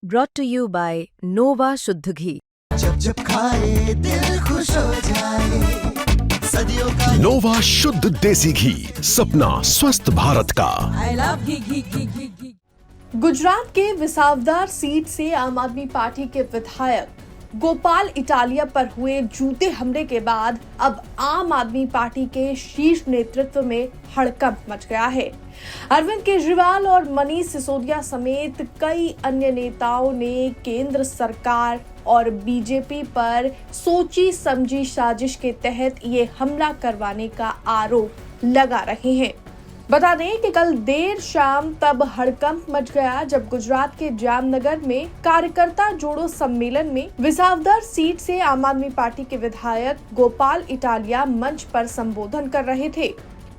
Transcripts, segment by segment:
brought to you by Nova शुद्ध घी। जब जब खाए दिल खुश हो जाए, सदियों का नोवा शुद्ध देसी घी, सपना स्वस्थ भारत का। I love घी। गुजरात के विसावदर सीट से आम आदमी पार्टी के विधायक गोपाल इटालिया पर हुए जूते हमले के बाद अब आम आदमी पार्टी के शीर्ष नेतृत्व में हड़कंप मच गया है। अरविंद केजरीवाल और मनीष सिसोदिया समेत कई अन्य नेताओं ने केंद्र सरकार और बीजेपी पर सोची समझी साजिश के तहत ये हमला करवाने का आरोप लगा रहे हैं। बता दें कि कल देर शाम तब हड़कंप मच गया जब गुजरात के जामनगर में कार्यकर्ता जोड़ो सम्मेलन में विसावदर सीट से आम आदमी पार्टी के विधायक गोपाल इटालिया मंच पर संबोधन कर रहे थे।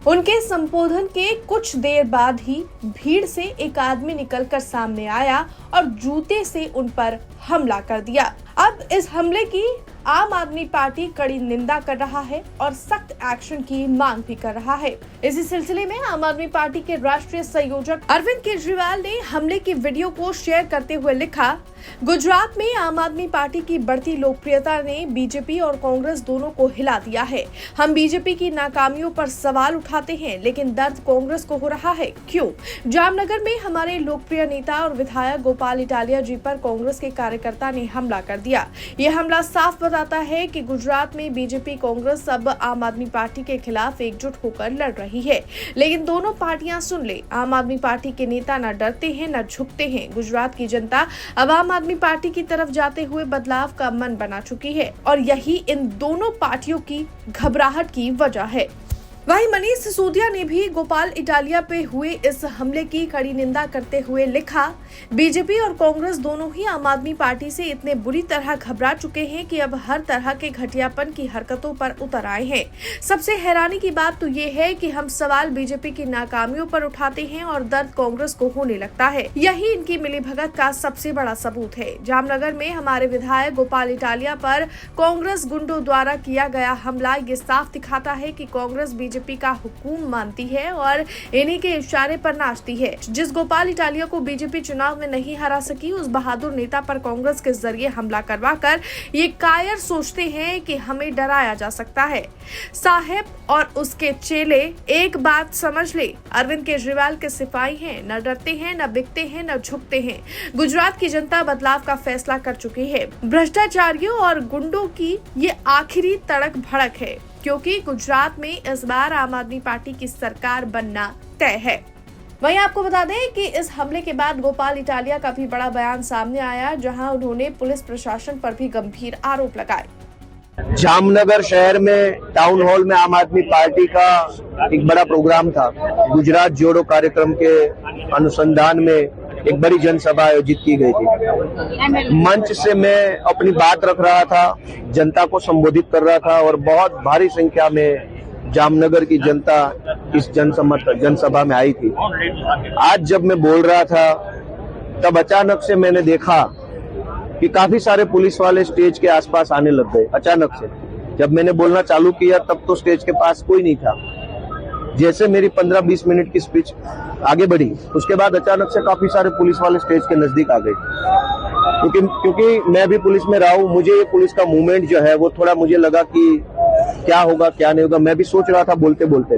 उनके संबोधन के कुछ देर बाद ही भीड़ से एक आदमी निकलकर सामने आया और जूते से उन पर हमला कर दिया। अब इस हमले की आम आदमी पार्टी कड़ी निंदा कर रहा है और सख्त एक्शन की मांग भी कर रहा है। इसी सिलसिले में आम आदमी पार्टी के राष्ट्रीय संयोजक अरविंद केजरीवाल ने हमले की वीडियो को शेयर करते हुए लिखा, गुजरात में आम आदमी पार्टी की बढ़ती लोकप्रियता ने बीजेपी और कांग्रेस दोनों को हिला दिया है। हम बीजेपी की नाकामियों पर सवाल उठाते हैं, लेकिन दर्द कांग्रेस को हो रहा है। क्यों? जामनगर में हमारे लोकप्रिय नेता और विधायक गोपाल इटालिया जी पर कांग्रेस के कार्यकर्ता ने हमला कर दिया। यह हमला साफ बताता है कि गुजरात में बीजेपी कांग्रेस अब आम आदमी पार्टी के खिलाफ एकजुट होकर लड़ रही है। लेकिन दोनों पार्टियां सुन ले, आम आदमी पार्टी के नेता न डरते हैं न झुकते हैं। गुजरात की जनता अब आम आदमी पार्टी की तरफ जाते हुए बदलाव का मन बना चुकी है और यही इन दोनों पार्टियों की घबराहट की वजह है। वहीं मनीष सिसोदिया ने भी गोपाल इटालिया पे हुए इस हमले की कड़ी निंदा करते हुए लिखा, बीजेपी और कांग्रेस दोनों ही आम आदमी पार्टी से इतने बुरी तरह घबरा चुके हैं कि अब हर तरह के घटियापन की हरकतों पर उतर आए हैं। सबसे हैरानी की बात तो ये है कि हम सवाल बीजेपी की नाकामियों पर उठाते हैं और दर्द कांग्रेस को होने लगता है। यही इनकी मिलीभगत का सबसे बड़ा सबूत है। जामनगर में हमारे विधायक गोपाल इटालिया पर कांग्रेस गुंडों द्वारा किया गया हमला ये साफ दिखाता है कि कांग्रेस बीजेपी का हुकूम मानती है और इन्हीं के इशारे पर नाचती है। जिस गोपाल इटालिया को बीजेपी चुनाव में नहीं हरा सकी, उस बहादुर नेता पर कांग्रेस के जरिए हमला करवाकर ये कायर सोचते हैं कि हमें डराया जा सकता है। साहेब और उसके चेले एक बात समझ ले, अरविंद केजरीवाल के सिपाही हैं, न डरते हैं, न बिकते हैं, न झुकते हैं। गुजरात की जनता बदलाव का फैसला कर चुकी है। भ्रष्टाचारियों और गुंडों की ये आखिरी तड़क भड़क है, क्योंकि गुजरात में इस बार आम आदमी पार्टी की सरकार बनना तय है। वहीं आपको बता दें कि इस हमले के बाद गोपाल इटालिया का भी बड़ा बयान सामने आया, जहां उन्होंने पुलिस प्रशासन पर भी गंभीर आरोप लगाए। जामनगर शहर में टाउन हॉल में आम आदमी पार्टी का एक बड़ा प्रोग्राम था। गुजरात जोड़ो कार्यक्रम के अनुसंधान में एक बड़ी जनसभा आयोजित की गई थी। मंच से मैं अपनी बात रख रहा था, जनता को संबोधित कर रहा था और बहुत भारी संख्या में जामनगर की जनता इस जनसभा में आई थी। आज जब मैं बोल रहा था तब अचानक से मैंने देखा कि काफी सारे पुलिस वाले स्टेज के आसपास आने लग गए। अचानक से जब मैंने बोलना चालू किया तब तो स्टेज के पास कोई नहीं था। जैसे मेरी 15-20 मिनट की स्पीच आगे बढ़ी, उसके बाद अचानक से काफी सारे पुलिस वाले स्टेज के नजदीक आ गए। क्योंकि मैं भी पुलिस में रहा हूँ, मुझे ये पुलिस का मूवमेंट जो है वो थोड़ा मुझे लगा कि क्या होगा क्या नहीं होगा। मैं भी सोच रहा था बोलते बोलते,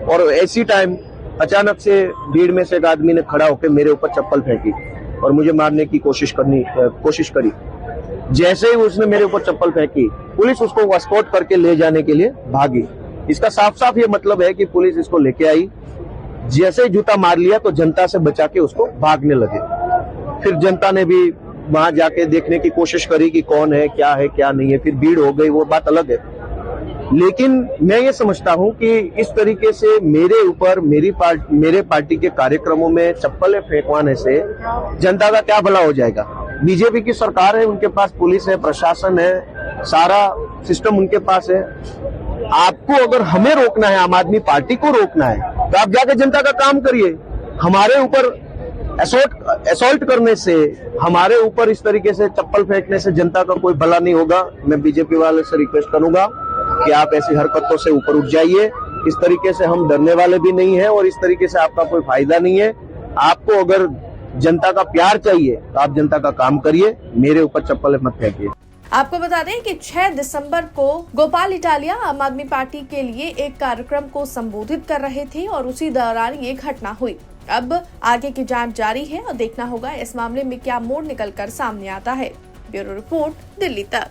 और ऐसी टाइम अचानक से भीड़ में से एक आदमी ने खड़ा होकर मेरे ऊपर चप्पल फेंकी और मुझे मारने की कोशिश करी। जैसे ही उसने मेरे ऊपर चप्पल फेंकी, पुलिस उसको एस्कॉर्ट करके ले जाने के लिए भागी। इसका साफ साफ ये मतलब है कि पुलिस इसको लेके आई, जैसे ही जूता मार लिया तो जनता से बचा के उसको भागने लगे। फिर जनता ने भी वहां जाके देखने की कोशिश करी कि कौन है क्या नहीं है। फिर भीड़ हो गई, वो बात अलग है। लेकिन मैं ये समझता हूं कि इस तरीके से मेरे ऊपर मेरे पार्टी के कार्यक्रमों में चप्पलें फेंकवाने से जनता का क्या भला हो जाएगा। बीजेपी की सरकार है, उनके पास पुलिस है, प्रशासन है, सारा सिस्टम उनके पास है। आपको अगर हमें रोकना है, आम आदमी पार्टी को रोकना है, तो आप जाके जनता का काम करिए। हमारे ऊपर असॉल्ट करने से, हमारे ऊपर इस तरीके से चप्पल फेंकने से जनता का कोई भला नहीं होगा। मैं बीजेपी वाले से रिक्वेस्ट करूंगा कि आप ऐसी हरकतों से ऊपर उठ जाइए। इस तरीके से हम डरने वाले भी नहीं है और इस तरीके से आपका कोई फायदा नहीं है। आपको अगर जनता का प्यार चाहिए तो आप जनता का काम करिए, मेरे ऊपर चप्पल मत फेंकिए। आपको बता दें कि 6 दिसंबर को गोपाल इटालिया आम आदमी पार्टी के लिए एक कार्यक्रम को संबोधित कर रहे थे और उसी दौरान ये घटना हुई। अब आगे की जांच जारी है और देखना होगा इस मामले में क्या मोड़ निकलकर सामने आता है। ब्यूरो रिपोर्ट, दिल्ली तक।